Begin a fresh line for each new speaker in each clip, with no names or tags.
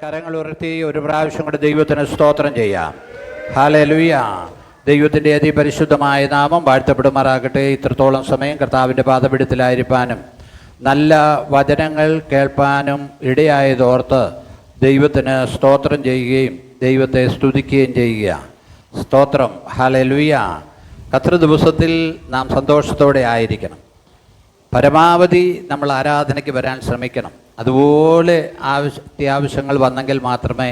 നമ്മുടെ കരങ്ങൾ ഉയർത്തി ഒരു പ്രാവശ്യം കൂടെ ദൈവത്തിന് സ്തോത്രം ചെയ്യാം. ഹല്ലേലൂയ. ദൈവത്തിൻ്റെ അതിപരിശുദ്ധമായ നാമം വാഴ്ത്തപ്പെടുമാറാകട്ടെ. ഇത്രത്തോളം സമയം കർത്താവിൻ്റെ പാദപീഠത്തിലായിരിക്കാനും നല്ല വചനങ്ങൾ കേൾപ്പാനും ഇടയായതോർത്ത് ദൈവത്തിന് സ്തോത്രം ചെയ്യുകയും ദൈവത്തെ സ്തുതിക്കുകയും ചെയ്യുക. സ്തോത്രം. ഹല്ലേലൂയ. കർത്തൃ ദിവസത്തിൽ നാം സന്തോഷത്തോടെ ആയിരിക്കണം. പരമാവധി നമ്മൾ ആരാധനയ്ക്ക് വരാൻ ശ്രമിക്കണം. അതുപോലെ അത്യാവശ്യങ്ങൾ വന്നെങ്കിൽ മാത്രമേ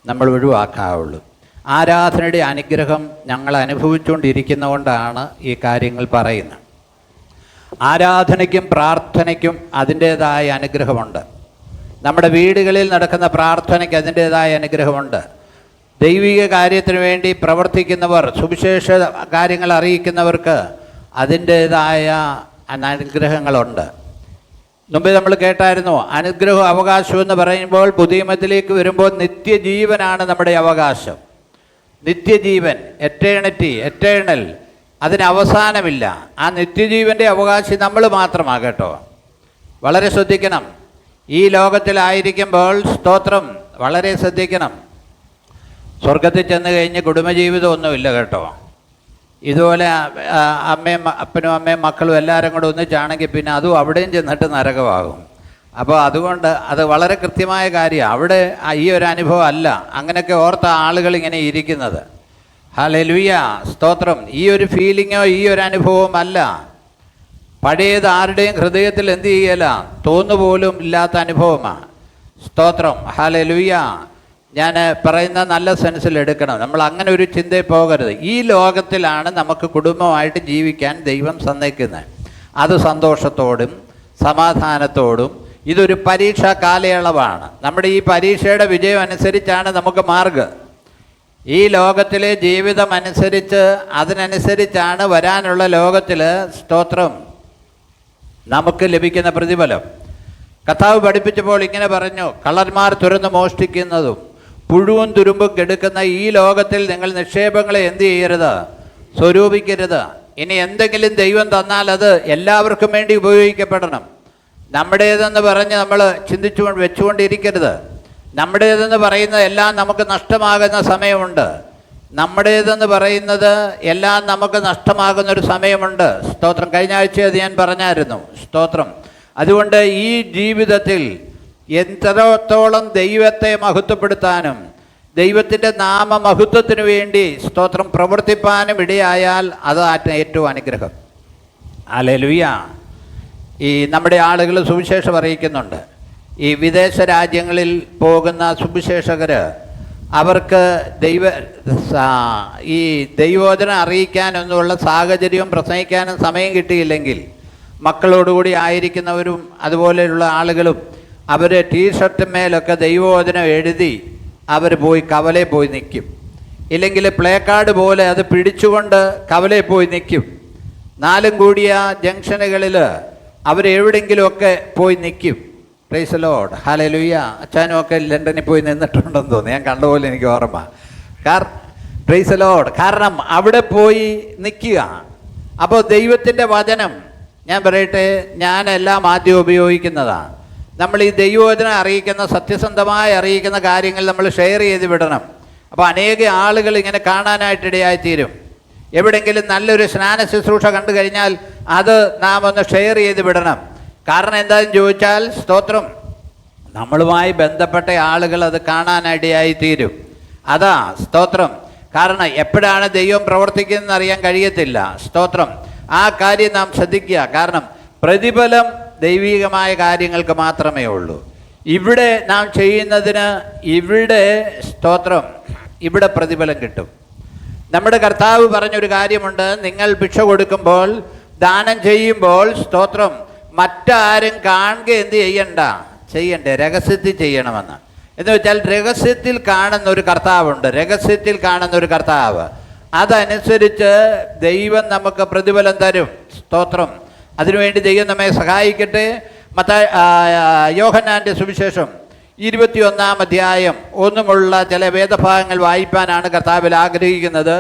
നമ്മൾ ഒഴിവാക്കാവുള്ളൂ. ആരാധനയുടെ അനുഗ്രഹം ഞങ്ങൾ അനുഭവിച്ചുകൊണ്ടിരിക്കുന്നതുകൊണ്ടാണ് ഈ കാര്യങ്ങൾ പറയുന്നത്. ആരാധനയ്ക്കും പ്രാർത്ഥനയ്ക്കും അതിൻ്റേതായ അനുഗ്രഹമുണ്ട്. നമ്മുടെ വീടുകളിൽ നടക്കുന്ന പ്രാർത്ഥനയ്ക്ക് അതിൻ്റേതായ അനുഗ്രഹമുണ്ട്. ദൈവിക കാര്യത്തിന് വേണ്ടി പ്രവർത്തിക്കുന്നവർ, സുവിശേഷ കാര്യങ്ങൾ അറിയിക്കുന്നവർക്ക് അതിൻ്റേതായ അനുഗ്രഹങ്ങളുണ്ട്. മുമ്പേ നമ്മൾ കേട്ടായിരുന്നു, അനുഗ്രഹം അവകാശം എന്ന് പറയുമ്പോൾ പുതിയ നിയമത്തിലേക്ക് വരുമ്പോൾ നിത്യജീവനാണ് നമ്മുടെ അവകാശം. നിത്യജീവൻ, എറ്റേണൽ, അതിന് അവസാനമില്ല. ആ നിത്യജീവൻ്റെ അവകാശി നമ്മൾ മാത്രമാണ് കേട്ടോ. വളരെ ശ്രദ്ധിക്കണം. ഈ ലോകത്തിലായിരിക്കുമ്പോൾ സ്തോത്രം വളരെ ശ്രദ്ധിക്കണം. സ്വർഗത്തിൽ ചെന്ന് കഴിഞ്ഞ് കുടുംബജീവിതമൊന്നുമില്ല കേട്ടോ. ഇതുപോലെ അപ്പനും അമ്മയും മക്കളും എല്ലാവരും കൂടെ ഒന്നിച്ചാണെങ്കിൽ പിന്നെ അതും അവിടെയും ചെന്നിട്ട് നരകമാകും. അപ്പോൾ അതുകൊണ്ട് അത് വളരെ കൃത്യമായ കാര്യമാണ്. അവിടെ ഈ ഒരു അനുഭവം അല്ല അങ്ങനെയൊക്കെ ഓർത്ത ആളുകൾ ഇങ്ങനെ ഇരിക്കുന്നത്. ഹല്ലേലൂയ. സ്തോത്രം. ഈ ഒരു ഫീലിങ്ങോ ഈ ഒരു അനുഭവം അല്ല. പഴയത് ആരുടെയും ഹൃദയത്തിൽ എന്ത് ചെയ്യല, തോന്നുപോലും ഇല്ലാത്ത അനുഭവമാണ്. സ്തോത്രം. ഹല്ലേലൂയ. ഞാൻ പറയുന്ന നല്ല സെൻസിൽ എടുക്കണം. നമ്മൾ അങ്ങനെ ഒരു ചിന്തയിൽ പോകരുത്. ഈ ലോകത്തിലാണ് നമുക്ക് കുടുംബമായിട്ട് ജീവിക്കാൻ ദൈവം സമ്മതിക്കുന്നത്. അത് സന്തോഷത്തോടും സമാധാനത്തോടും. ഇതൊരു പരീക്ഷാ കാലയളവാണ്. നമ്മുടെ ഈ പരീക്ഷയുടെ വിജയം അനുസരിച്ചാണ് നമുക്ക് മാർഗം. ഈ ലോകത്തിലെ ജീവിതം അനുസരിച്ച് അതിനനുസരിച്ചാണ് വരാനുള്ള ലോകത്തിൽ സ്തോത്രം നമുക്ക് ലഭിക്കുന്ന പ്രതിഫലം. കർത്താവ് പഠിപ്പിച്ചപ്പോൾ ഇങ്ങനെ പറഞ്ഞു, കള്ളന്മാർ തുരന്ന് മോഷ്ടിക്കുന്നതും പുഴുവും തുരുമ്പും കെടുക്കുന്ന ഈ ലോകത്തിൽ നിങ്ങൾ നിക്ഷേപങ്ങളെ എന്ത് ചെയ്യരുത്, സ്വരൂപിക്കരുത്. ഇനി എന്തെങ്കിലും ദൈവം തന്നാൽ അത് എല്ലാവർക്കും വേണ്ടി ഉപയോഗിക്കപ്പെടണം. നമ്മുടേതെന്ന് പറഞ്ഞ് നമ്മൾ വെച്ചുകൊണ്ടിരിക്കരുത്. നമ്മുടേതെന്ന് പറയുന്നത് എല്ലാം നമുക്ക് നഷ്ടമാകുന്ന സമയമുണ്ട്. നമ്മുടേതെന്ന് പറയുന്നത് എല്ലാം നമുക്ക് നഷ്ടമാകുന്നൊരു സമയമുണ്ട്. സ്തോത്രം. കഴിഞ്ഞ ആഴ്ച അത് ഞാൻ പറഞ്ഞായിരുന്നു. സ്തോത്രം. അതുകൊണ്ട് ഈ ജീവിതത്തിൽ എത്രത്തോളം ദൈവത്തെ മഹത്വപ്പെടുത്താനും ദൈവത്തിൻ്റെ നാമമഹത്വത്തിന് വേണ്ടി സ്തോത്രം പ്രവർത്തിപ്പാനും ഇടയായാൽ അത് ഏറ്റവും അനുഗ്രഹം. ഹല്ലേലൂയ. ഈ നമ്മുടെ ആളുകൾ സുവിശേഷം അറിയിക്കുന്നുണ്ട്. ഈ വിദേശ രാജ്യങ്ങളിൽ പോകുന്ന സുവിശേഷകർ, അവർക്ക് ഈ ദൈവവചനം അറിയിക്കാനൊന്നുമുള്ള സാഹചര്യവും പ്രസംഗിക്കാനും സമയം കിട്ടിയില്ലെങ്കിൽ മക്കളോടുകൂടി ആയിരിക്കുന്നവരും അതുപോലെയുള്ള ആളുകളും അവർ ടീഷർട്ടിന്മേലൊക്കെ ദൈവവചനം എഴുതി അവർ പോയി കവലയിൽ പോയി നിൽക്കും. ഇല്ലെങ്കിൽ പ്ലേ കാർഡ് പോലെ അത് പിടിച്ചുകൊണ്ട് കവലയിൽ പോയി നിൽക്കും. നാലും കൂടിയ ജംഗ്ഷനുകളിൽ അവരെവിടെയെങ്കിലുമൊക്കെ പോയി നിൽക്കും. Price the Lord. ഹല്ലേലൂയ. അച്ഛനും ഒക്കെ ലണ്ടനിൽ പോയി നിന്നിട്ടുണ്ടെന്ന് തോന്നുന്നു. ഞാൻ കണ്ടപോലെ എനിക്ക് ഓർമ്മ. Price the Lord. കാരണം അവിടെ പോയി നിൽക്കുക. അപ്പോൾ ദൈവത്തിൻ്റെ വചനം, ഞാൻ പറയട്ടെ, ഞാനെല്ലാം ആദ്യം ഉപയോഗിക്കുന്നതാണ്. നമ്മൾ ഈ ദൈവവചനം അറിയിക്കുന്ന, സത്യസന്ധമായി അറിയിക്കുന്ന കാര്യങ്ങൾ നമ്മൾ ഷെയർ ചെയ്ത് വിടണം. അപ്പോൾ അനേക ആളുകൾ ഇങ്ങനെ കാണാനായിട്ടിടയായിത്തീരും. എവിടെയെങ്കിലും നല്ലൊരു സ്നാന ശുശ്രൂഷ കണ്ടു കഴിഞ്ഞാൽ അത് നാം ഒന്ന് ഷെയർ ചെയ്ത് വിടണം. കാരണം എന്താണെന്ന് ചോദിച്ചാൽ സ്തോത്രം, നമ്മളുമായി ബന്ധപ്പെട്ട ആളുകൾ അത് കാണാനിടയായിത്തീരും. അതാ സ്തോത്രം. കാരണം എപ്പോഴാണ് ദൈവം പ്രവർത്തിക്കുന്നതെന്ന് അറിയാൻ കഴിയത്തില്ല. സ്തോത്രം. ആ കാര്യം നാം ശ്രദ്ധിക്കുക. കാരണം പ്രതിഫലം ദൈവികമായ കാര്യങ്ങൾക്ക് മാത്രമേ ഉള്ളൂ. ഇവിടെ നാം ചെയ്യുന്നതിന് ഇവിടെ സ്തോത്രം, ഇവിടെ പ്രതിഫലം കിട്ടും. നമ്മുടെ കർത്താവ് പറഞ്ഞൊരു കാര്യമുണ്ട്, നിങ്ങൾ ഭിക്ഷ കൊടുക്കുമ്പോൾ, ദാനം ചെയ്യുമ്പോൾ സ്തോത്രം മറ്റാരും കാണുക എന്ത് ചെയ്യണ്ടേ, രഹസ്യത്തിൽ ചെയ്യണമെന്ന്. എന്ന് വെച്ചാൽ രഹസ്യത്തിൽ കാണുന്ന ഒരു കർത്താവുണ്ട്. രഹസ്യത്തിൽ കാണുന്ന ഒരു കർത്താവ്. അതനുസരിച്ച് ദൈവം നമുക്ക് പ്രതിഫലം തരും. സ്തോത്രം. അതിനുവേണ്ടി ദൈവം നമ്മെ സഹായിക്കട്ടെ. യോഹന്നാൻ്റെ സുവിശേഷം 21-ാം അധ്യായം ഒന്നുമുള്ള ചില വേദഭാഗങ്ങൾ വായിപ്പാനാണ് കർത്താവിൽ ആഗ്രഹിക്കുന്നത്.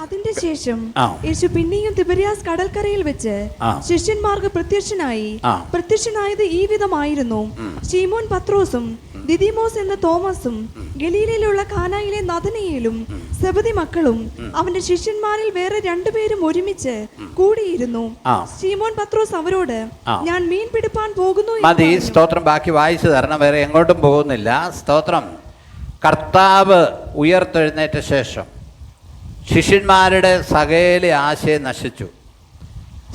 അതിന്റെ ശേഷം യേശു പിന്നെയും തിബരിയാസ് കടൽക്കരയിൽ വെച്ച് ശിഷ്യന്മാർക്ക് പ്രത്യക്ഷനായത് ഈ വിധമായിരുന്നു. ശീമോൻ പത്രോസും ദിദിമോസ് എന്ന തോമസും ഗലീലയിലുള്ള കാനായിലെ നദനയേലും സെബദി മക്കളും അവന്റെ ശിഷ്യന്മാരിൽ വേറെ രണ്ടുപേരും ഒരുമിച്ച് കൂടിയിരുന്നു. ശീമോൻ പത്രോസ് അവരോട്, ഞാൻ മീൻ പിടിപ്പാൻ പോകുന്നു.
മതി, സ്തോത്രം. ബാക്കി വായിച്ചു തരണം, വേറെ എങ്ങോട്ടും പോകുന്നില്ല. സ്തോത്രം. കർത്താവ് ഉയർത്തെഴുന്നേറ്റ ശേഷം ശിഷ്യന്മാരുടെ സകല ആശയം നശിച്ചു.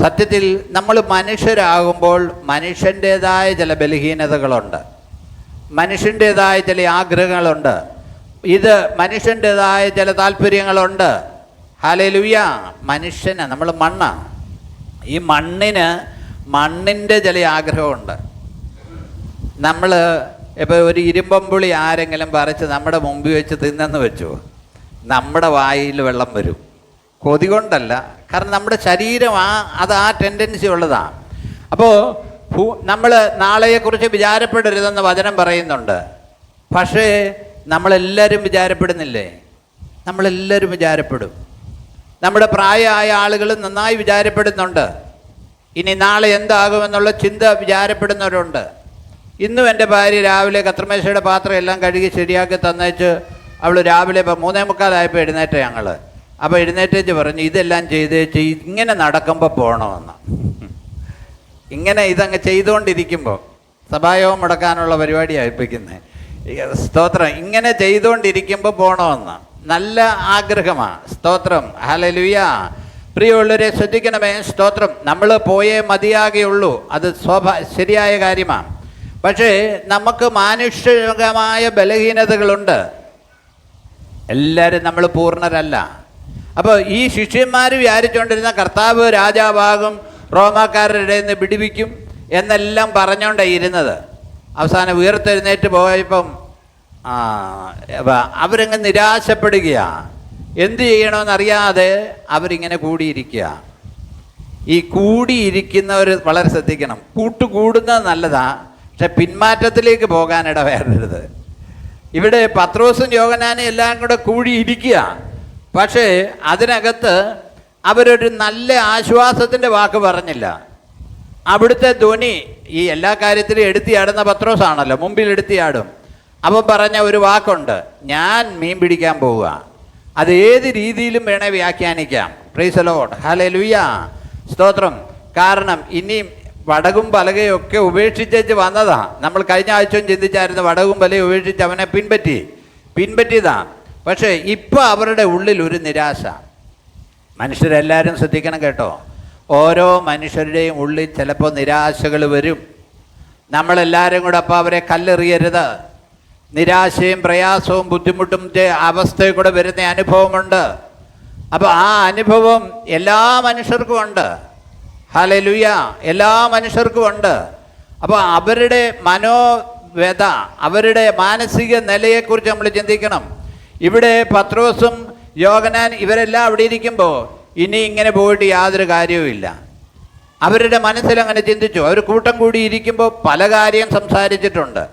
സത്യത്തിൽ നമ്മൾ മനുഷ്യരാകുമ്പോൾ മനുഷ്യൻ്റേതായ ചില ബലഹീനതകളുണ്ട്, മനുഷ്യൻ്റേതായ ചില ആഗ്രഹങ്ങളുണ്ട്, ഇത് മനുഷ്യൻ്റേതായ ചില താല്പര്യങ്ങളുണ്ട്. ഹല്ലേലൂയ. മനുഷ്യന്, നമ്മൾ മണ്ണാണ്. ഈ മണ്ണിൻ്റെ ചില ആഗ്രഹമുണ്ട്. നമ്മൾ ഇപ്പോൾ ഒരു ഇരുമ്പമ്പുളി ആരെങ്കിലും പറിച്ച് നമ്മുടെ മുമ്പിൽ വെച്ച് തിന്നെന്ന് വെച്ചു, നമ്മുടെ വായിൽ വെള്ളം വരും. കൊതി കൊണ്ടല്ല, കാരണം നമ്മുടെ ശരീരം അത് ആ ടെൻഡൻസി ഉള്ളതാണ്. അപ്പോൾ നമ്മൾ നാളെയെക്കുറിച്ച് വിചാരപ്പെടരുതെന്ന് വചനം പറയുന്നുണ്ട്. പക്ഷേ നമ്മളെല്ലാവരും വിചാരപ്പെടുന്നില്ലേ? നമ്മളെല്ലാവരും വിചാരപ്പെടും. നമ്മുടെ പ്രായമായ ആളുകൾ നന്നായി വിചാരപ്പെടുന്നുണ്ട്. ഇനി നാളെ എന്താകുമെന്നുള്ള ചിന്ത വിചാരപ്പെടുന്നവരുണ്ട്. ഇന്നും എൻ്റെ ഭാര്യ രാവിലെ കത്രമേശയുടെ പാത്രം എല്ലാം കഴുകി ശരിയാക്കി തന്നേച്ച് അവൾ രാവിലെ 3:45 എഴുന്നേറ്റ ഞങ്ങൾ. അപ്പോൾ എഴുന്നേറ്റേച്ച് പറഞ്ഞു, ഇതെല്ലാം ചെയ്തേച്ച് ഇങ്ങനെ നടക്കുമ്പോൾ പോകണമെന്ന്. ഇങ്ങനെ ഇതങ്ങ് ചെയ്തുകൊണ്ടിരിക്കുമ്പോൾ സഭായോഗം മുടക്കാനുള്ള പരിപാടി ഏൽപ്പിക്കുന്നത്. സ്തോത്രം. ഇങ്ങനെ ചെയ്തുകൊണ്ടിരിക്കുമ്പോൾ പോകണമെന്ന് നല്ല ആഗ്രഹമാണ്. സ്തോത്രം. ഹല്ലേലൂയ. പ്രിയമുള്ളവരെ ശ്രദ്ധിക്കണമേ. സ്തോത്രം. നമ്മൾ പോയേ മതിയാകുകയുള്ളൂ, അത് ശരിയായ കാര്യമാണ്. പക്ഷേ നമുക്ക് മാനുഷികമായ ബലഹീനതകളുണ്ട്. എല്ലാവരും നമ്മൾ പൂർണ്ണരല്ല. അപ്പോൾ ഈ ശിഷ്യന്മാർ വിചാരിച്ചുകൊണ്ടിരുന്ന കർത്താവ് രാജാവാകും, റോമാക്കാരുടെ നിന്ന് വിടുവിക്കും എന്നെല്ലാം പറഞ്ഞുകൊണ്ടാണ് ഇരുന്നത്. അവസാനം ഉയർത്തെഴുന്നേറ്റ് പോയപ്പം അവരങ്ങ് നിരാശപ്പെടുകയാണ്. എന്തു ചെയ്യണമെന്നറിയാതെ അവരിങ്ങനെ കൂടിയിരിക്കുക. ഈ കൂടിയിരിക്കുന്നവർ വളരെ ശ്രദ്ധിക്കണം. കൂട്ടുകൂടുന്നത് നല്ലതാണ്, പക്ഷെ പിന്മാറ്റത്തിലേക്ക് പോകാനിട വരരുത്. ഇവിടെ പത്രോസും യോഹന്നാനും എല്ലാം കൂടെ കൂടിയിരിക്കുക. പക്ഷേ അതിനകത്ത് അവരൊരു നല്ല ആശ്വാസത്തിൻ്റെ വാക്ക് പറഞ്ഞില്ല. അവിടുത്തെ ധ്വനി ഈ എല്ലാ കാര്യത്തിലും എടുത്തിയാടുന്ന പത്രോസാണല്ലോ, മുമ്പിൽ എടുത്തിയാടും. അപ്പം പറഞ്ഞ ഒരു വാക്കുണ്ട്, ഞാൻ മീൻ പിടിക്കാൻ പോവുക. അത് ഏത് രീതിയിലും വേണേൽ വ്യാഖ്യാനിക്കാം. Price the Lord. ഹല്ലേലൂയ. സ്തോത്രം. കാരണം ഇനിയും വടകും പലകയൊക്കെ ഉപേക്ഷിച്ച് വന്നതാ. നമ്മൾ കഴിഞ്ഞ ആഴ്ചയും ചിന്തിച്ചായിരുന്നു, വടകും പലയും ഉപേക്ഷിച്ച് അവനെ പിൻപറ്റിയതാ. പക്ഷേ ഇപ്പോൾ അവരുടെ ഉള്ളിൽ ഒരു നിരാശ. മനുഷ്യരെല്ലാവരും ശ്രദ്ധിക്കണം കേട്ടോ. ഓരോ മനുഷ്യരുടെയും ഉള്ളിൽ ചിലപ്പോൾ നിരാശകൾ വരും. നമ്മളെല്ലാവരും കൂടെ അപ്പോൾ അവരെ കല്ലെറിയരുത്. നിരാശയും പ്രയാസവും ബുദ്ധിമുട്ടും അവസ്ഥയിൽ കൂടെ വരുന്ന അനുഭവമുണ്ട്. അപ്പോൾ ആ അനുഭവം എല്ലാ മനുഷ്യർക്കും ഉണ്ട്. ഹല്ലേലൂയ. എല്ലാ മനുഷ്യർക്കും ഉണ്ട്. അപ്പോൾ അവരുടെ മനോവ്യത, അവരുടെ മാനസിക നിലയെക്കുറിച്ച് നമ്മൾ ചിന്തിക്കണം. ഇവിടെ പത്രോസും യോഹന്നാൻ ഇവരെല്ലാം അവിടെ ഇരിക്കുമ്പോൾ ഇനി ഇങ്ങനെ പോയിട്ട് യാതൊരു കാര്യവുമില്ല. അവരുടെ മനസ്സിലങ്ങനെ ചിന്തിച്ചു. അവർ കൂട്ടം കൂടി ഇരിക്കുമ്പോൾ പല കാര്യം സംസാരിച്ചിട്ടുണ്ട്.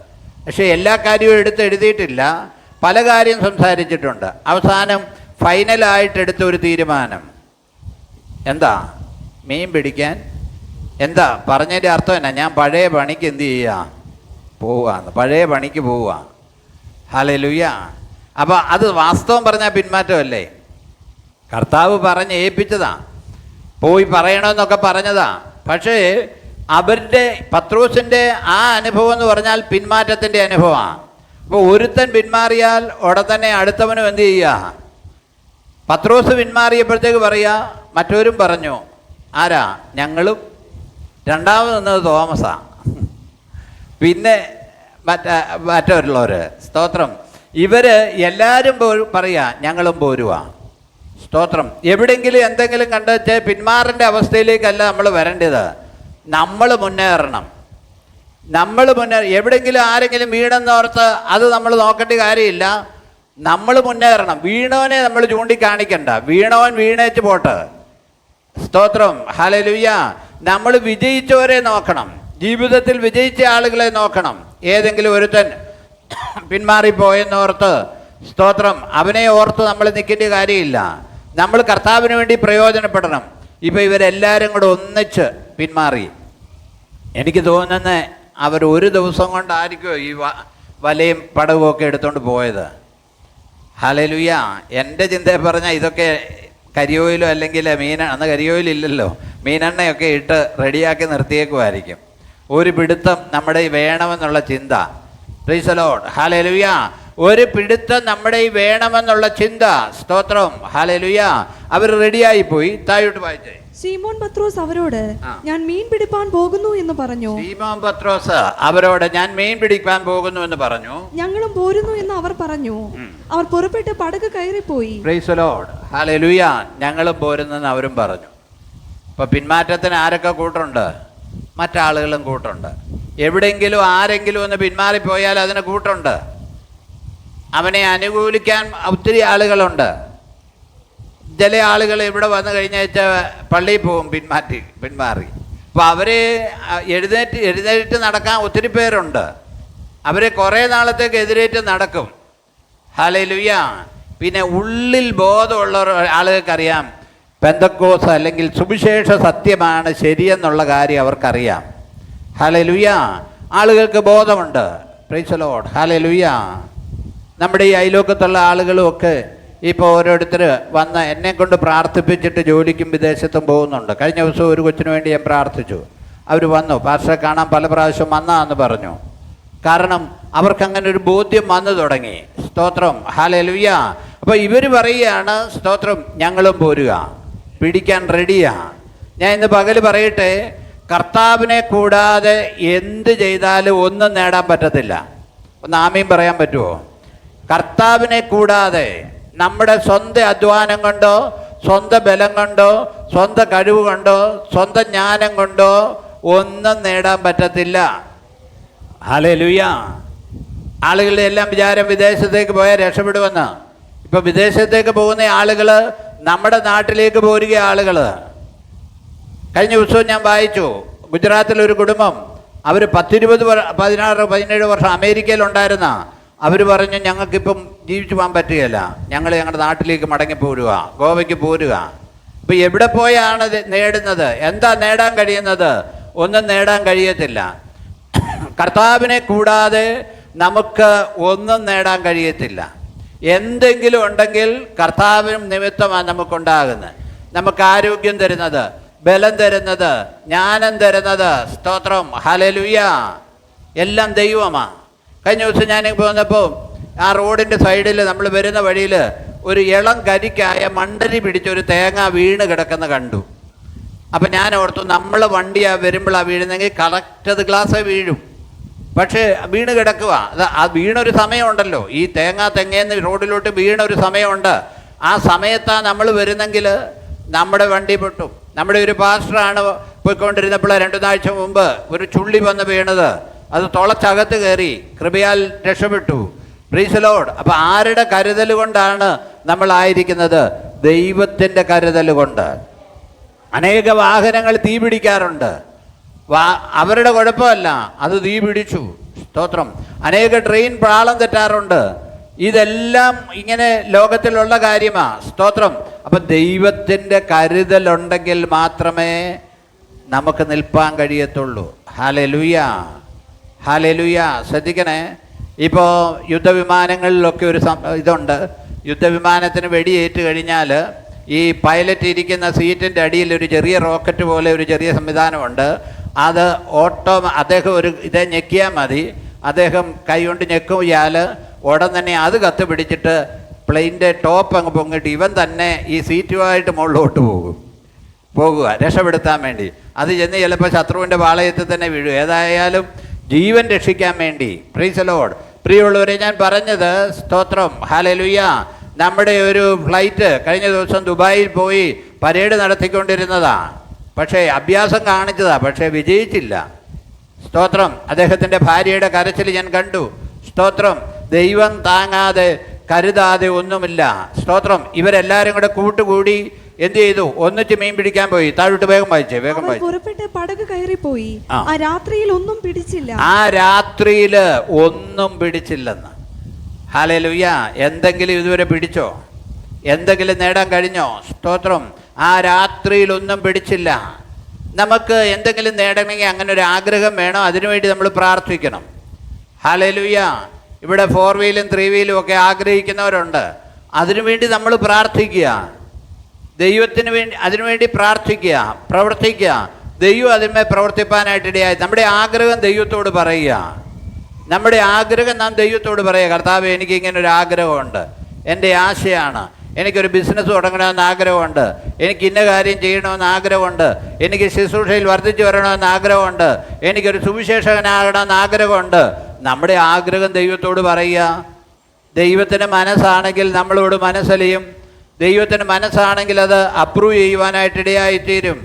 പക്ഷേ എല്ലാ കാര്യവും എഴുതിയിട്ടില്ല. പല കാര്യം സംസാരിച്ചിട്ടുണ്ട്. അവസാനം ഫൈനലായിട്ട് എടുത്ത ഒരു തീരുമാനം എന്താ? മീൻ പിടിക്കാൻ. എന്താ പറഞ്ഞതിൻ്റെ അർത്ഥം എന്നാ? ഞാൻ പഴയ പണിക്ക് എന്ത് ചെയ്യുക? പോവുകയെന്ന്. പഴയ പണിക്ക് പോവുക. ഹല്ലേലൂയ. അപ്പോൾ അത് വാസ്തവം പറഞ്ഞാൽ പിന്മാറ്റമല്ലേ? കർത്താവ് പറഞ്ഞ് ഏൽപ്പിച്ചതാ, പോയി പറയണമെന്നൊക്കെ പറഞ്ഞതാ. പക്ഷേ അവരുടെ പത്രോസിൻ്റെ ആ അനുഭവം എന്ന് പറഞ്ഞാൽ പിന്മാറ്റത്തിൻ്റെ അനുഭവമാണ്. അപ്പോൾ ഒരുത്തൻ പിന്മാറിയാൽ ഉടൻ തന്നെ അടുത്തവനും എന്ത് ചെയ്യുക? പത്രോസ് പിന്മാറിയപ്പോഴത്തേക്ക് പറയുക, മറ്റവരും പറഞ്ഞു. ആരാ? ഞങ്ങളും. രണ്ടാമത് നിന്നത് തോമസാ. പിന്നെ മറ്റുള്ളവർ. സ്തോത്രം. ഇവർ എല്ലാവരും പറയുക, ഞങ്ങളും പോരുവാ. സ്തോത്രം. എവിടെയെങ്കിലും എന്തെങ്കിലും കണ്ടുവച്ച് പിന്മാറേണ്ട അവസ്ഥയിലേക്കല്ല നമ്മൾ വരേണ്ടത്. നമ്മൾ മുന്നേറണം. എവിടെയെങ്കിലും ആരെങ്കിലും വീണെന്നോർത്ത് അത് നമ്മൾ നോക്കേണ്ട കാര്യമില്ല. നമ്മൾ മുന്നേറണം. വീണവനെ നമ്മൾ ചൂണ്ടിക്കാണിക്കണ്ട. വീണവൻ വീണേച്ച് പോട്ടെ. സ്തോത്രം. ഹല്ലേലൂയ. നമ്മൾ വിജയിച്ചവരെ നോക്കണം. ജീവിതത്തിൽ വിജയിച്ച ആളുകളെ നോക്കണം. ഏതെങ്കിലും ഒരുത്തൻ പിന്മാറിപ്പോയെന്നോർത്ത്, സ്തോത്രം, അവനെ ഓർത്ത് നമ്മൾ നിൽക്കേണ്ട കാര്യമില്ല. നമ്മൾ കർത്താവിന് വേണ്ടി പ്രയോജനപ്പെടണം. ഇപ്പോൾ ഇവരെല്ലാവരും കൂടെ ഒന്നിച്ച് പിന്മാറി. എനിക്ക് തോന്നുന്നത് അവർ ഒരു ദിവസം കൊണ്ടായിരിക്കുമോ ഈ വലയും പടവും ഒക്കെ എടുത്തുകൊണ്ട് പോയത്? ഹല്ലേലൂയ. എൻ്റെ ചിന്തയെ പറഞ്ഞാൽ ഇതൊക്കെ കരിയോയിലോ അല്ലെങ്കിൽ അന്ന് കരിയോയിലില്ലല്ലോ, മീനെണ്ണയൊക്കെ ഇട്ട് റെഡിയാക്കി നിർത്തിയേക്കുമായിരിക്കും. ഒരു പിടുത്തം നമ്മുടെ ഈ വേണമെന്നുള്ള ചിന്ത. Price the Lord. ഹല്ലേലൂയ. ഒരു പിടുത്തം നമ്മുടെ ഈ വേണമെന്നുള്ള ചിന്ത. സ്തോത്രം. ഹല്ലേലൂയ. അവർ റെഡിയായി പോയി. താഴോട്ട് വായിച്ചേ.
ശീമോൻ പത്രോസ് അവരോട്, ഞാൻ മീൻ പിടിപ്പാൻ പോകുന്നു എന്ന് പറഞ്ഞു.
ശീമോൻ പത്രോസ് അവരോട്, ഞാൻ മീൻ പിടിക്കാൻ പോകുന്നു എന്ന് പറഞ്ഞു.
ഞങ്ങളും പോരുന്നു എന്ന് അവർ പറഞ്ഞു. അവർ പുറപ്പെട്ട് പടക് കയറിപ്പോയി.
Price the Lord. ഹല്ലേലൂയ. ഞങ്ങളും പോരുന്നെന്ന് അവരും പറഞ്ഞു. ഇപ്പൊ പിന്മാറ്റത്തിന് ആരൊക്കെ കൂട്ടുണ്ട്? മറ്റാളുകളും കൂട്ടുണ്ട്. എവിടെയെങ്കിലും ആരെങ്കിലും ഒന്ന് പിന്മാറിപ്പോയാൽ അതിന് കൂട്ടുണ്ട്. അവനെ അനുകൂലിക്കാൻ ഒത്തിരി ആളുകളുണ്ട്. ചില ആളുകൾ ഇവിടെ വന്നു കഴിഞ്ഞാൽ പള്ളിയിൽ പോകും പിന്മാറി. അപ്പോൾ അവരെ എഴുന്നേറ്റ് നടക്കാൻ ഒത്തിരി പേരുണ്ട്. അവരെ കുറേ നാളത്തേക്ക് എതിരേറ്റ് നടക്കും. ഹല്ലേലൂയ. പിന്നെ ഉള്ളിൽ ബോധമുള്ള ആളുകൾക്കറിയാം പെന്തക്കോസ് അല്ലെങ്കിൽ സുവിശേഷ സത്യമാണ് ശരിയെന്നുള്ള കാര്യം അവർക്കറിയാം. ഹല്ലേലൂയ. ആളുകൾക്ക് ബോധമുണ്ട്. Praise the Lord. ഹല്ലേലൂയ. നമ്മുടെ ഈ അയലോക്കത്തുള്ള ആളുകളും ഒക്കെ ഇപ്പോൾ ഓരോരുത്തർ വന്ന് എന്നെ കൊണ്ട് പ്രാർത്ഥിപ്പിച്ചിട്ട് ജോലിക്കും വിദേശത്തും പോകുന്നുണ്ട്. കഴിഞ്ഞ ദിവസം ഒരു കൊച്ചിന് വേണ്ടി ഞാൻ പ്രാർത്ഥിച്ചു. അവർ വന്നു, പാസ്റ്ററെ കാണാൻ പല പ്രാവശ്യം വന്നാന്ന് പറഞ്ഞു. കാരണം അവർക്കങ്ങനെ ഒരു ബോധ്യം വന്നു തുടങ്ങി. സ്തോത്രം. ഹല്ലേലൂയ. അപ്പോൾ ഇവർ പറയുകയാണ്, സ്തോത്രം, ഞങ്ങളും പോരുക, പിടിക്കാൻ റെഡിയാ. ഞാൻ ഇന്ന് പകൽ പറയട്ടെ, കർത്താവിനെ കൂടാതെ എന്ത് ചെയ്താലും ഒന്നും നേടാൻ പറ്റത്തില്ല. ഒന്ന് ആമീൻ പറയാൻ പറ്റുമോ? കർത്താവിനെ കൂടാതെ നമ്മുടെ സ്വന്തം അധ്വാനം കൊണ്ടോ സ്വന്തം ബലം കൊണ്ടോ സ്വന്തം കഴിവ് കൊണ്ടോ സ്വന്തം ജ്ഞാനം കൊണ്ടോ ഒന്നും നേടാൻ പറ്റത്തില്ല. ഹല്ലേലൂയ. ആളുകളുടെ എല്ലാം വിചാരം വിദേശത്തേക്ക് പോയാൽ രക്ഷപ്പെടുമെന്ന്. ഇപ്പം വിദേശത്തേക്ക് പോകുന്ന ആളുകൾ നമ്മുടെ നാട്ടിലേക്ക് പോരുക ആളുകൾ. കഴിഞ്ഞ ദിവസവും ഞാൻ വായിച്ചു, ഗുജറാത്തിലൊരു കുടുംബം, അവർ 17 വർഷം അമേരിക്കയിലുണ്ടായിരുന്ന, അവർ പറഞ്ഞു ഞങ്ങൾക്കിപ്പം ജീവിച്ചു പോകാൻ പറ്റുകയില്ല, ഞങ്ങൾ ഞങ്ങളുടെ നാട്ടിലേക്ക് മടങ്ങി പോരുക, ഗോവയ്ക്ക് പോരുക. ഇപ്പം എവിടെ പോയാണ് നേടുന്നത്? എന്താ നേടാൻ കഴിയുന്നത്? ഒന്നും നേടാൻ കഴിയത്തില്ല. കർത്താവിനെ കൂടാതെ നമുക്ക് ഒന്നും നേടാൻ കഴിയത്തില്ല. എന്തെങ്കിലും ഉണ്ടെങ്കിൽ കർത്താവിനും നിമിത്തമാണ് നമുക്കുണ്ടാകുന്നത്. നമുക്ക് ആരോഗ്യം തരുന്നത്, ബലം തരുന്നത്, ജ്ഞാനം തരുന്നത്. സ്തോത്രം. ഹല്ലേലൂയ. എല്ലാം ദൈവമാണ്. കഴിഞ്ഞ ദിവസം ഞാൻ പോന്നപ്പോൾ ആ റോഡിൻ്റെ സൈഡിൽ നമ്മൾ വരുന്ന വഴിയിൽ ഒരു ഇളം കരിക്കായ മണ്ടരി പിടിച്ചൊരു തേങ്ങ വീണ് കിടക്കുന്ന കണ്ടു. അപ്പം ഞാൻ ഓർത്തു, നമ്മൾ വണ്ടിയാണ് വരുമ്പോഴാണ് വീഴുന്നെങ്കിൽ കറക്റ്റ് അത് ഗ്ലാസ് വീഴും. പക്ഷേ വീണ് കിടക്കുക. ആ വീണൊരു സമയമുണ്ടല്ലോ, ഈ തെങ്ങേന്ന് റോഡിലോട്ട് വീണൊരു സമയമുണ്ട്. ആ സമയത്താണ് നമ്മൾ വരുന്നെങ്കിൽ നമ്മുടെ വണ്ടി പൊട്ടും. നമ്മുടെ ഒരു പാസ്റ്ററാണ് പോയിക്കൊണ്ടിരുന്നപ്പോൾ 2 ആഴ്ച മുമ്പ് ഒരു ചുള്ളി വന്ന് വീണത്. അത് തുളച്ചകത്ത് കയറി, കൃപയാൽ രക്ഷപ്പെട്ടു. Price the Lord. അപ്പം ആരുടെ കരുതൽ കൊണ്ടാണ് നമ്മളായിരിക്കുന്നത്? ദൈവത്തിൻ്റെ കരുതൽ കൊണ്ട്. അനേക വാഹനങ്ങൾ തീ പിടിക്കാറുണ്ട്. അവരുടെ കുഴപ്പമല്ല, അത് തീ പിടിച്ചു. സ്തോത്രം. അനേക ട്രെയിൻ പാളം തെറ്റാറുണ്ട്. ഇതെല്ലാം ഇങ്ങനെ ലോകത്തിലുള്ള കാര്യമാണ്. സ്തോത്രം. അപ്പം ദൈവത്തിൻ്റെ കരുതലുണ്ടെങ്കിൽ മാത്രമേ നമുക്ക് നിൽപ്പാൻ കഴിയത്തുള്ളൂ. ഹല്ലേലൂയ. ഹല്ലേലൂയ. ശ്രദ്ധിക്കണേ. ഇപ്പോൾ യുദ്ധവിമാനങ്ങളിലൊക്കെ ഒരു ഇതുണ്ട്. യുദ്ധവിമാനത്തിന് വെടിയേറ്റ് കഴിഞ്ഞാൽ ഈ പൈലറ്റ് ഇരിക്കുന്ന സീറ്റിൻ്റെ അടിയിൽ ഒരു ചെറിയ റോക്കറ്റ് പോലെ ഒരു ചെറിയ സംവിധാനമുണ്ട്. അത് അദ്ദേഹം ഒരു ഇതേ ഞെക്കിയാൽ മതി. അദ്ദേഹം കൈ കൊണ്ട് ഞെക്കിയാൽ ഉടൻ തന്നെ അത് കത്ത് പിടിച്ചിട്ട് പ്ലെയിൻ്റെ ടോപ്പ് അങ്ങ് പൊങ്ങിട്ട് ഇവൻ തന്നെ ഈ സീറ്റുമായിട്ട് മുകളിലോട്ട് പോകുക രക്ഷപ്പെടുത്താൻ വേണ്ടി. അത് ചെന്ന് ചിലപ്പോൾ ശത്രുവിൻ്റെ പാളയത്തിൽ തന്നെ വീഴും. ഏതായാലും ജീവൻ രക്ഷിക്കാൻ വേണ്ടി. Price the Lord. പ്രിയമുള്ളവരെ, ഞാൻ പറഞ്ഞത്, സ്തോത്രം, ഹല്ലേലൂയ, നമ്മുടെ ഒരു ഫ്ലൈറ്റ് കഴിഞ്ഞ ദിവസം ദുബായിൽ പോയി പരേഡ് നടത്തിക്കൊണ്ടിരുന്നതാ. പക്ഷേ അഭ്യാസം കാണിച്ചതാ, പക്ഷേ വിജയിച്ചില്ല. സ്തോത്രം. അദ്ദേഹത്തിൻ്റെ ഭാര്യയുടെ കരച്ചിൽ ഞാൻ കണ്ടു. സ്തോത്രം. ദൈവം താങ്ങാതെ കരുതാതെ ഒന്നുമില്ല. സ്തോത്രം. ഇവരെല്ലാവരും കൂടെ കൂട്ടുകൂടി എന്ത് ചെയ്തു? ഒന്നിച്ച് മീൻ പിടിക്കാൻ പോയി. താഴോട്ട് വേഗം വായിച്ചേ, വേഗം വായിച്ചു.
പുറപ്പെട്ട് പടക് കയറിപ്പോയി. ആ രാത്രിയിൽ ഒന്നും പിടിച്ചില്ല. ആ
രാത്രിയിൽ ഒന്നും പിടിച്ചില്ലെന്ന്. ഹല്ലേലൂയ. എന്തെങ്കിലും ഇതുവരെ പിടിച്ചോ? എന്തെങ്കിലും നേടാൻ കഴിഞ്ഞോ? സ്തോത്രം. ആ രാത്രിയിൽ ഒന്നും പിടിച്ചില്ല. നമുക്ക് എന്തെങ്കിലും നേടണമെങ്കിൽ അങ്ങനെ ഒരു ആഗ്രഹം വേണം. അതിനുവേണ്ടി നമ്മൾ പ്രാർത്ഥിക്കണം. ഹല്ലേലൂയ. ഇവിടെ 4 വീലും 3 വീലും ഒക്കെ ആഗ്രഹിക്കുന്നവരുണ്ട്. അതിനുവേണ്ടി നമ്മൾ പ്രാർത്ഥിക്കുക, ദൈവത്തിന് വേണ്ടി അതിനുവേണ്ടി പ്രാർത്ഥിക്കുക, പ്രവർത്തിക്കുക. ദൈവം അതിന്മേൽ പ്രവർത്തിപ്പാനായിട്ടിടയായി. നമ്മുടെ ആഗ്രഹം ദൈവത്തോട് പറയുക. നമ്മുടെ ആഗ്രഹം നാം ദൈവത്തോട് പറയുക. കർത്താവേ, എനിക്ക് ഇങ്ങനൊരു ആഗ്രഹമുണ്ട്, എൻ്റെ ആശയാണ്, എനിക്കൊരു ബിസിനസ് തുടങ്ങണമെന്ന് ആഗ്രഹമുണ്ട്, എനിക്ക് ഇന്ന കാര്യം ചെയ്യണമെന്ന് ആഗ്രഹമുണ്ട്, എനിക്ക് ശുശ്രൂഷയിൽ വർദ്ധിച്ചു വരണമെന്ന് ആഗ്രഹമുണ്ട്, എനിക്കൊരു സുവിശേഷകനാകണമെന്ന് ആഗ്രഹമുണ്ട്. നമ്മുടെ ആഗ്രഹം ദൈവത്തോട് പറയുക. ദൈവത്തിന് മനസ്സാണെങ്കിൽ നമ്മളോട് മനസ്സലിയും. ദൈവത്തിന് മനസ്സാണെങ്കിൽ അത് അപ്രൂവ് ചെയ്യുവാനായിട്ടിടയായിത്തീരും.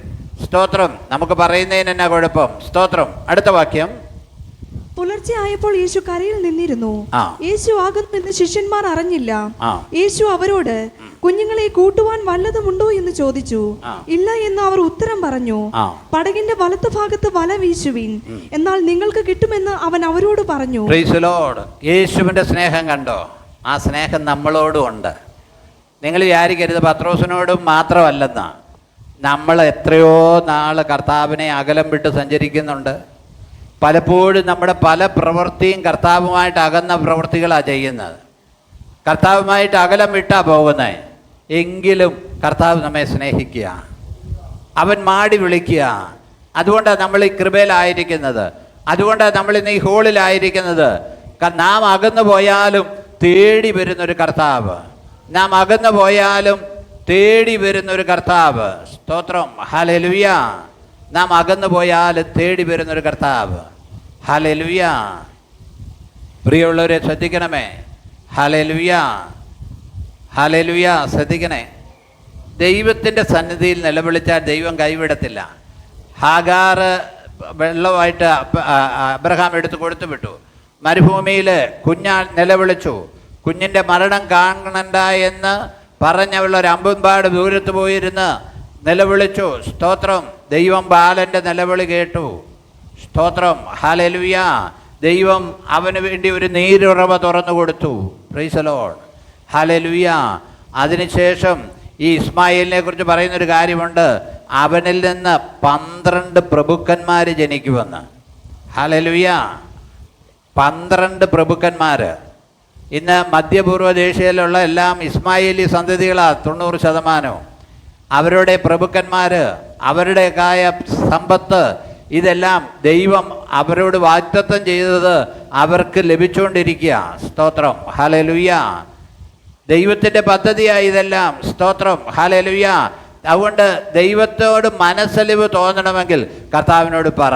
സ്തോത്രം. നമുക്ക് പറയുന്നതിന് എന്നാ കുഴപ്പം? സ്തോത്രം. അടുത്ത വാക്യം.
പുലർച്ചെ ആയപ്പോൾ യേശു കരയിൽ നിന്നിരുന്നു. യേശു ആകുന്നെന്ന് ശിഷ്യന്മാർ അറിഞ്ഞില്ല. യേശു അവരോട്, കുഞ്ഞുങ്ങളെ കൂട്ടുവാൻ വല്ലതുമുണ്ടോ എന്ന് ചോദിച്ചു. ഇല്ല എന്ന് അവർ ഉത്തരം പറഞ്ഞു. പടകിന്റെ വലത്ത് ഭാഗത്ത് വല വീശുവിൻ, എന്നാൽ നിങ്ങൾക്ക് കിട്ടുമെന്ന് അവൻ അവരോട് പറഞ്ഞു.
Price the Lord. യേശുവിന്റെ സ്നേഹം കണ്ടോ? ആ സ്നേഹം നമ്മളോടും ഉണ്ട്. നിങ്ങൾ വിചാരിക്കരുത് പത്രോസിനോടും മാത്രമല്ലെന്നാ. നമ്മൾ എത്രയോ നാൾ കർത്താവിനെ അകലം വിട്ട് സഞ്ചരിക്കുന്നുണ്ട്. പലപ്പോഴും നമ്മുടെ പല പ്രവൃത്തിയും കർത്താവുമായിട്ട് അകന്ന പ്രവൃത്തികളാണ് ചെയ്യുന്നത്. കർത്താവുമായിട്ട് അകലം വിട്ടാ പോകുന്നത്. എങ്കിലും കർത്താവ് നമ്മെ സ്നേഹിക്കുക, അവൻ മാടി വിളിക്കുക. അതുകൊണ്ടാണ് നമ്മൾ ഈ കൃപയിലായിരിക്കുന്നത്. അതുകൊണ്ടാണ് നമ്മൾ ഇന്ന് ഈ ഹോളിലായിരിക്കുന്നത്. നാം അകന്നു പോയാലും തേടി വരുന്നൊരു കർത്താവ്, നാം അകന്നു പോയാലും തേടി വരുന്നൊരു കർത്താവ്. സ്തോത്രം. ഹല്ലേലൂയ. നാം അകന്നു പോയാലും തേടി വരുന്നൊരു കർത്താവ്. ഹല്ലേലൂയ. പ്രിയമുള്ളവരെ ശ്രദ്ധിക്കണമേ. Hallelujah, hallelujah. ശ്രദ്ധിക്കണേ. ദൈവത്തിൻ്റെ സന്നിധിയിൽ നിലവിളിച്ചാൽ ദൈവം കൈവിടത്തില്ല. ഹാഗാർ വെള്ളമായിട്ട് അബ്രഹാം എടുത്ത് കൊടുത്തു വിട്ടു. മരുഭൂമിയിൽ കുഞ്ഞാൻ നിലവിളിച്ചു. കുഞ്ഞിൻ്റെ മരണം കാണണ്ട എന്ന് പറഞ്ഞവളൊരു അമ്പുംപാട് ദൂരത്ത് പോയിരുന്ന് നിലവിളിച്ചു. സ്തോത്രം. ദൈവം ബാലൻ്റെ നിലവിളി കേട്ടു. സ്തോത്രം. ഹല്ലേലൂയ. ദൈവം അവന് വേണ്ടി ഒരു നീരുറവ തുറന്നു കൊടുത്തു. Price the Lord. ഹല്ലേലൂയ. അതിനുശേഷം ഈ ഇസ്മായിലിനെ കുറിച്ച് പറയുന്നൊരു കാര്യമുണ്ട്. അവനിൽ നിന്ന് 12 പ്രഭുക്കന്മാർ ജനിക്കുമെന്ന്. ഹല്ലേലൂയ. 12 പ്രഭുക്കന്മാർ. ഇന്ന് മധ്യപൂർവ്വ ദേശീയയിലുള്ള എല്ലാം ഇസ്മായിലി സന്തതികളാണ് 90%. അവരുടെ പ്രഭുക്കന്മാർ, അവരുടേതായ സമ്പത്ത്, ഇതെല്ലാം ദൈവം അവരോട് വാഗ്ദത്തം ചെയ്തത് അവർക്ക് ലഭിച്ചുകൊണ്ടിരിക്കുക. സ്തോത്രം. ഹല്ലേലൂയ. ദൈവത്തിൻ്റെ പദ്ധതിയായി ഇതെല്ലാം. സ്തോത്രം. ഹല്ലേലൂയ. അതുകൊണ്ട് ദൈവത്തോട് മനസ്സലിവ് തോന്നണമെങ്കിൽ കർത്താവിനോട് പറ,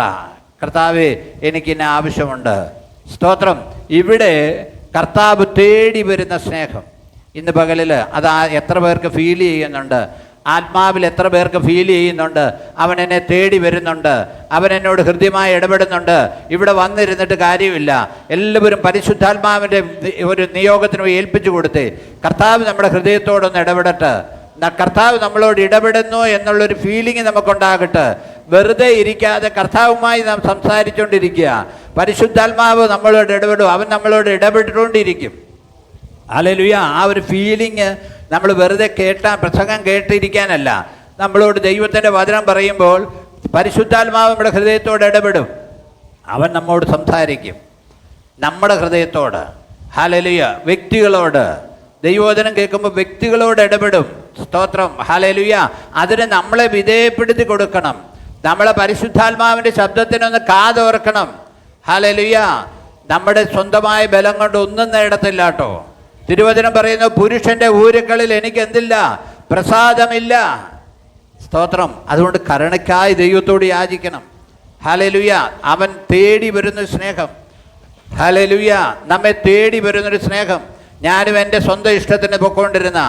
കർത്താവേ, എനിക്കിന്ന ആവശ്യമുണ്ട്. സ്തോത്രം. ഇവിടെ കർത്താവ് തേടി വരുന്ന സ്നേഹം ഇന്ന് പകലിൽ അത് എത്ര പേർക്ക് ഫീൽ ചെയ്യുന്നുണ്ട്? ആത്മാവിൽ എത്ര പേർക്ക് ഫീൽ ചെയ്യുന്നുണ്ട്? അവൻ എന്നെ തേടി വരുന്നുണ്ട്, അവൻ എന്നോട് ഹൃദ്യമായി ഇടപെടുന്നുണ്ട്. ഇവിടെ വന്നിരുന്നിട്ട് കാര്യമില്ല. എല്ലാവരും പരിശുദ്ധാത്മാവിൻ്റെ ഒരു നിയോഗത്തിന് ഏൽപ്പിച്ചു കൊടുത്തേ. കർത്താവ് നമ്മുടെ ഹൃദയത്തോടൊന്ന് ഇടപെടട്ടെ. കർത്താവ് നമ്മളോട് ഇടപെടുന്നു എന്നുള്ളൊരു ഫീലിംഗ് നമുക്കുണ്ടാകട്ടെ. വെറുതെ ഇരിക്കാതെ കർത്താവുമായി നാം സംസാരിച്ചുകൊണ്ടിരിക്കുക. പരിശുദ്ധാത്മാവ് നമ്മളോട് ഇടപെടും, അവൻ നമ്മളോട് ഇടപെട്ടുകൊണ്ടിരിക്കും. ഹല്ലേലൂയ. ആ ഒരു ഫീലിംഗ് നമ്മൾ വെറുതെ പ്രസംഗം കേട്ടിരിക്കാനല്ല. നമ്മളോട് ദൈവത്തിൻ്റെ വചനം പറയുമ്പോൾ പരിശുദ്ധാത്മാവ് നമ്മുടെ ഹൃദയത്തോട് ഇടപെടും. അവൻ നമ്മോട് സംസാരിക്കും, നമ്മുടെ ഹൃദയത്തോട്. ഹല്ലേലൂയ. വ്യക്തികളോട് ദൈവവചനം കേൾക്കുമ്പോൾ വ്യക്തികളോട് ഇടപെടും. സ്തോത്രം. ഹല്ലേലൂയ. അതിന് നമ്മളെ വിധേയപ്പെടുത്തി കൊടുക്കണം. നമ്മളെ പരിശുദ്ധാത്മാവിൻ്റെ ശബ്ദത്തിനൊന്ന് കാതോർക്കണം. ഹല്ലേലൂയ. നമ്മുടെ സ്വന്തമായ ബലം കൊണ്ട് ഒന്നും നേടത്തില്ല കേട്ടോ. തിരുവചനം പറയുന്നു, പുരുഷന്റെ ഊരുക്കളിൽ എനിക്ക് എന്തില്ല? പ്രസാദമില്ല. സ്തോത്രം. അതുകൊണ്ട് കരുണയ്ക്കായി ദൈവത്തോട് യാചിക്കണം. ഹല്ലേലൂയ. അവൻ തേടി വരുന്ന സ്നേഹം. ഹല്ലേലൂയ. നമ്മെ തേടി വരുന്നൊരു സ്നേഹം. ഞാനും എൻ്റെ സ്വന്തം ഇഷ്ടത്തിന് പൊയ്ക്കൊണ്ടിരുന്ന,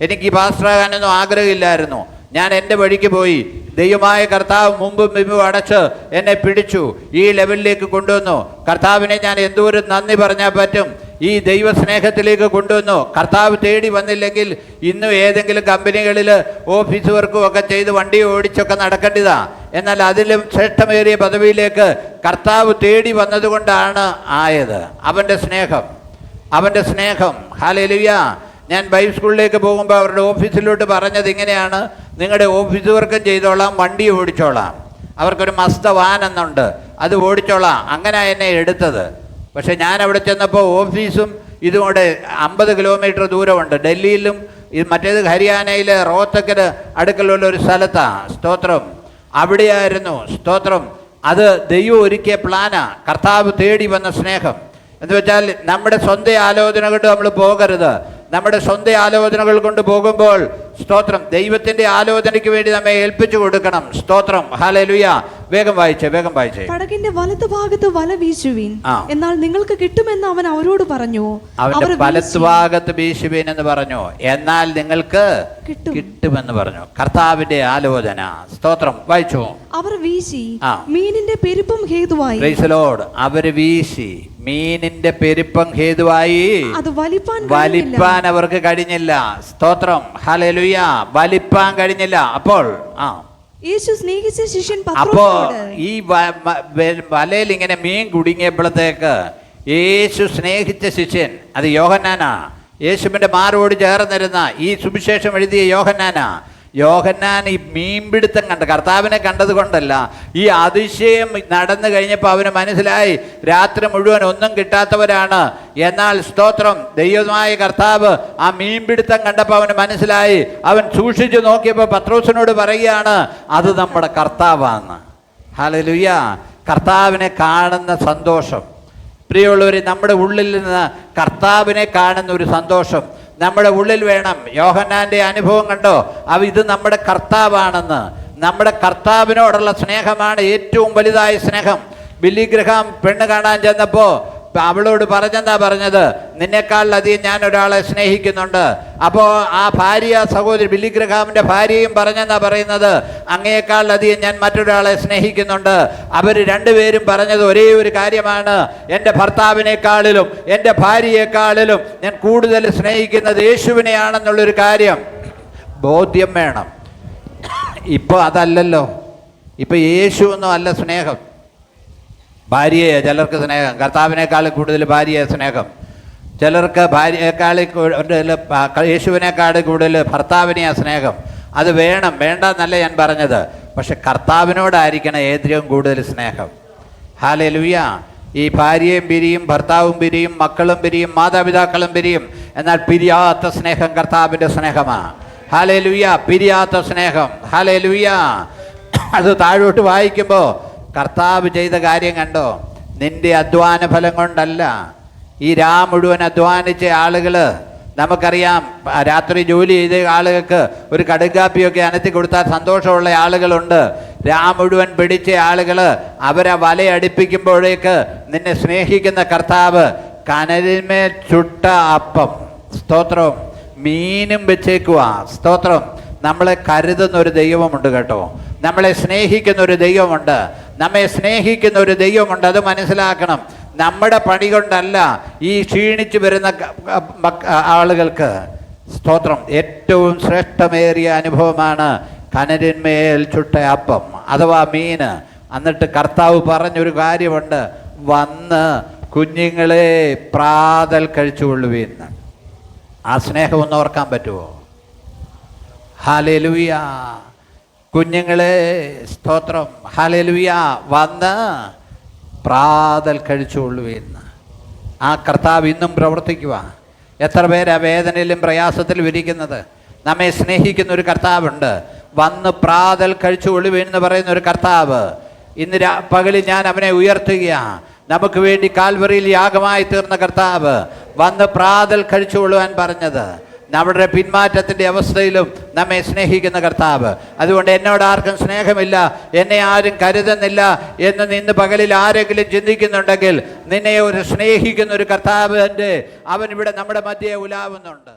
എനിക്ക് പാസ്റ്ററാകാനൊന്നും ആഗ്രഹമില്ലായിരുന്നു. ഞാൻ എൻ്റെ വഴിക്ക് പോയി. ദൈവമായ കർത്താവ് മുമ്പും അടച്ച് എന്നെ പിടിച്ചു, ഈ ലെവലിലേക്ക് കൊണ്ടുവന്നു. കർത്താവിനെ ഞാൻ എന്തോരം നന്ദി പറഞ്ഞാൽ പറ്റും. ഈ ദൈവസ്നേഹത്തിലേക്ക് കൊണ്ടുവന്നു. കർത്താവ് തേടി വന്നില്ലെങ്കിൽ ഇന്നും ഏതെങ്കിലും കമ്പനികളിൽ ഓഫീസ് വർക്കും ഒക്കെ ചെയ്ത് വണ്ടി ഓടിച്ചൊക്കെ നടക്കേണ്ടതാ. എന്നാൽ അതിലും ശ്രേഷ്ഠമേറിയ പദവിയിലേക്ക് കർത്താവ് തേടി വന്നതുകൊണ്ടാണ് ആയത്. അവൻ്റെ സ്നേഹം, അവൻ്റെ സ്നേഹം. ഹല്ലേലൂയ. ഞാൻ ബൈബിൾ സ്കൂളിലേക്ക് പോകുമ്പോൾ അവരുടെ ഓഫീസിലോട്ട് പറഞ്ഞത് ഇങ്ങനെയാണ്: നിങ്ങളുടെ ഓഫീസ് വർക്കും ചെയ്തോളാം, വണ്ടി ഓടിച്ചോളാം. അവർക്കൊരു മസ്ത വാൻ എന്നുണ്ട്, അത് ഓടിച്ചോളാം. അങ്ങനെ എന്നെ എടുത്തത്. പക്ഷെ ഞാൻ അവിടെ ചെന്നപ്പോൾ ഓഫീസും ഇതുകൊണ്ട് 50 കിലോമീറ്റർ ദൂരമുണ്ട്. ഡൽഹിയിലും മറ്റേത് ഹരിയാനയിലെ റോഹ്തക്കിന് അടുക്കലുള്ള ഒരു സ്ഥലത്താണ്. സ്തോത്രം. അവിടെയായിരുന്നു. സ്തോത്രം. അത് ദൈവം ഒരുക്കിയ പ്ലാനാ. കർത്താവ് തേടി വന്ന സ്നേഹം എന്ന് വെച്ചാൽ നമ്മുടെ സ്വന്തം ആലോചന കൊണ്ട് നമ്മൾ പോകരുത്. നമ്മുടെ സ്വന്തം ആലോചനകൾ കൊണ്ട് പോകുമ്പോൾ സ്തോത്രം ദൈവത്തിന്റെ ആലോചനയ്ക്ക് വേണ്ടി നമ്മെ ഏൽപ്പിച്ചു കൊടുക്കണം. സ്തോത്രം. ഹല്ലേലൂയ. വേഗം വായിച്ചേ.
പടകിന്റെ വലതുഭാഗത്ത് വല വീശുവിൻ, എന്നാൽ നിങ്ങൾക്ക് കിട്ടുമെന്ന് അവൻ അവരോട് പറഞ്ഞു.
അവന്റെ വലത്തുഭാഗത്ത് വീശുവിൻ എന്ന് പറഞ്ഞു, എന്നാൽ നിങ്ങൾക്ക് കിട്ടുമെന്ന് പറഞ്ഞു. കർത്താവിന്റെ ആലോചന. സ്തോത്രം. വായിച്ചു.
അവർ വീശി മീനിന്റെ പെരുപ്പം ഹേതുവായി.
Price the Lord. അവര് വീശി മീനിന്റെ പെരുപ്പം ഹേതുവായി അത് വലിപ്പാൻ അവർക്ക് കഴിഞ്ഞില്ല. സ്തോത്രം. ഹല്ലേലൂയ. വലിപ്പാൻ കഴിഞ്ഞില്ല. അപ്പോൾ
യേശു സ്നേഹിച്ച ശിഷ്യൻ
അപ്പോ ഈ വലയിൽ ഇങ്ങനെ മീൻ കുടുങ്ങിയപ്പോഴത്തേക്ക് യേശു സ്നേഹിച്ച ശിഷ്യൻ, അത് യോഹന്നാനാ, യേശുവിന്റെ മാറോട് ചേർന്നിരുന്ന ഈ സുവിശേഷം എഴുതിയ യോഹന്നാൻ ഈ മീൻപിടുത്തം കണ്ട് കർത്താവിനെ കണ്ടത് കൊണ്ടല്ല, ഈ അതിശയം നടന്നു കഴിഞ്ഞപ്പോൾ അവന് മനസ്സിലായി രാത്രി മുഴുവൻ ഒന്നും കിട്ടാത്തവരാണ്. എന്നാൽ സ്തോത്രം ദൈവമായ കർത്താവ് ആ മീൻപിടുത്തം കണ്ടപ്പോൾ അവന് മനസ്സിലായി. അവൻ സൂക്ഷിച്ചു നോക്കിയപ്പോൾ പത്രോസിനോട് പറയുകയാണ്, അത് നമ്മുടെ കർത്താവാണ്. ഹല്ലേലൂയ. കർത്താവിനെ കാണുന്ന സന്തോഷം. പ്രിയമുള്ളവരെ, നമ്മുടെ ഉള്ളിൽ നിന്ന് കർത്താവിനെ കാണുന്ന ഒരു സന്തോഷം നമ്മുടെ ഉള്ളിൽ വേണം. യോഹന്നാന്റെ അനുഭവം കണ്ടോ? ഇത് നമ്മുടെ കർത്താവാണെന്ന്. നമ്മുടെ കർത്താവിനോടുള്ള സ്നേഹമാണ് ഏറ്റവും വലുതായ സ്നേഹം. ബില്ലി ഗ്രഹാം പെണ്ണ് കാണാൻ ചെന്നപ്പോൾ അവളോട് പറഞ്ഞത്, നിന്നെക്കാളിലധികം ഞാൻ ഒരാളെ സ്നേഹിക്കുന്നുണ്ട്. അപ്പോൾ ആ സഹോദരി ബില്ലി ഗ്രഹാമിൻ്റെ ഭാര്യയും പറയുന്നത്, അങ്ങയേക്കാളിലധികം ഞാൻ മറ്റൊരാളെ സ്നേഹിക്കുന്നുണ്ട്. അവർ രണ്ടുപേരും പറഞ്ഞത് ഒരേ ഒരു കാര്യമാണ്, എൻ്റെ ഭർത്താവിനേക്കാളിലും എൻ്റെ ഭാര്യയെക്കാളിലും ഞാൻ കൂടുതൽ സ്നേഹിക്കുന്നത് യേശുവിനെയാണെന്നുള്ളൊരു കാര്യം ബോധ്യം വേണം. ഇപ്പോൾ അതല്ലല്ലോ. ഇപ്പോൾ യേശു ഒന്നും അല്ല സ്നേഹം. ഭാര്യയെ ചിലർക്ക് സ്നേഹം, കർത്താവിനേക്കാൾ കൂടുതൽ ഭാര്യയെ സ്നേഹം. ചിലർക്ക് ഭാര്യയെക്കാൾ കൂടുതൽ യേശുവിനേക്കാൾ കൂടുതൽ ഭർത്താവിനെയാണ് സ്നേഹം. അത് വേണ്ടെന്നല്ല ഞാൻ പറഞ്ഞത്. പക്ഷെ കർത്താവിനോടായിരിക്കണം ഏറ്റവും കൂടുതൽ സ്നേഹം. ഹല്ലേലൂയ. ഈ ഭാര്യയും പിരിയും, ഭർത്താവും പിരിയും, മക്കളും പിരിയും, മാതാപിതാക്കളും പിരിയും. എന്നാൽ പിരിയാത്ത സ്നേഹം കർത്താവിൻ്റെ സ്നേഹമാണ്. ഹല്ലേലൂയ. പിരിയാത്ത സ്നേഹം. ഹല്ലേലൂയ. അത് താഴോട്ട് വായിക്കുമ്പോൾ കർത്താവ് ചെയ്ത കാര്യം കണ്ടോ? നിന്റെ അധ്വാന ഫലം കൊണ്ടല്ല. ഈ മുഴുവൻ അധ്വാനിച്ച ആളുകൾ നമുക്കറിയാം. രാത്രി ജോലി ചെയ്ത ആളുകൾക്ക് ഒരു കടുങ്കാപ്പിയൊക്കെ അനത്തി കൊടുത്താൽ സന്തോഷമുള്ള ആളുകളുണ്ട്. മുഴുവൻ പിടിച്ച ആളുകൾ അവരെ വലയടിപ്പിക്കുമ്പോഴേക്ക് നിന്നെ സ്നേഹിക്കുന്ന കർത്താവ് കനലിന്മേൽ ചുട്ട അപ്പം, സ്തോത്രം, മീനും വെച്ചേക്കുക. സ്തോത്രം. നമ്മളെ കരുതുന്ന ഒരു ദൈവമുണ്ട് കേട്ടോ. നമ്മളെ സ്നേഹിക്കുന്ന ഒരു ദൈവമുണ്ട്. നമ്മെ സ്നേഹിക്കുന്ന ഒരു ദൈവമുണ്ട്. അത് മനസ്സിലാക്കണം. നമ്മുടെ പണി കൊണ്ടല്ല ഈ ക്ഷീണിച്ചു വരുന്ന ആളുകൾക്ക് സ്തോത്രം ഏറ്റവും ശ്രേഷ്ഠമേറിയ അനുഭവമാണ് കനലിന്മേൽ ചുട്ട അപ്പം അഥവാ മീന്. എന്നിട്ട് കർത്താവ് പറഞ്ഞൊരു കാര്യമുണ്ട്, വന്ന് കുഞ്ഞുങ്ങളെ പ്രാതൽ കഴിച്ചുകൊള്ളുവീന്ന്. ആ സ്നേഹം ഒന്ന് ഓർക്കാൻ പറ്റുമോ? ഹല്ലേലൂയ. കുഞ്ഞുങ്ങളെ സ്തോത്രം. ഹല്ലേലൂയ. വന്ന് പ്രാതൽ കഴിച്ചുകൊള്ളുവീന്ന്. ആ കർത്താവ് ഇന്നും പ്രവർത്തിക്കുക. എത്ര പേരാ വേദനയിലും പ്രയാസത്തിലും ഇരിക്കുന്നത്? നമ്മെ സ്നേഹിക്കുന്ന ഒരു കർത്താവുണ്ട്. വന്ന് പ്രാതൽ കഴിച്ചുകൊള്ളുവീന്ന് പറയുന്ന ഒരു കർത്താവ്. ഇന്ന് പകലിൽ ഞാൻ അവനെ ഉയർത്തുകയാണ്. നമുക്ക് വേണ്ടി കാൽവറിയിൽ യാഗമായി തീർന്ന കർത്താവ് വന്ന് പ്രാതൽ കഴിച്ചുകൊള്ളുവാൻ പറഞ്ഞത്. നമ്മുടെ പിന്മാറ്റത്തിൻ്റെ അവസ്ഥയിലും നമ്മെ സ്നേഹിക്കുന്ന കർത്താവ്. അതുകൊണ്ട് എന്നോട് ആർക്കും സ്നേഹമില്ല, എന്നെ ആരും കരുതുന്നില്ല എന്ന് നിന്ന് പകലിൽ ആരെങ്കിലും ചിന്തിക്കുന്നുണ്ടെങ്കിൽ നിന്നെ ഒരു സ്നേഹിക്കുന്ന ഒരു കർത്താവ് അവൻ ഇവിടെ നമ്മുടെ മധ്യേ ഉലാവുന്നുണ്ട്.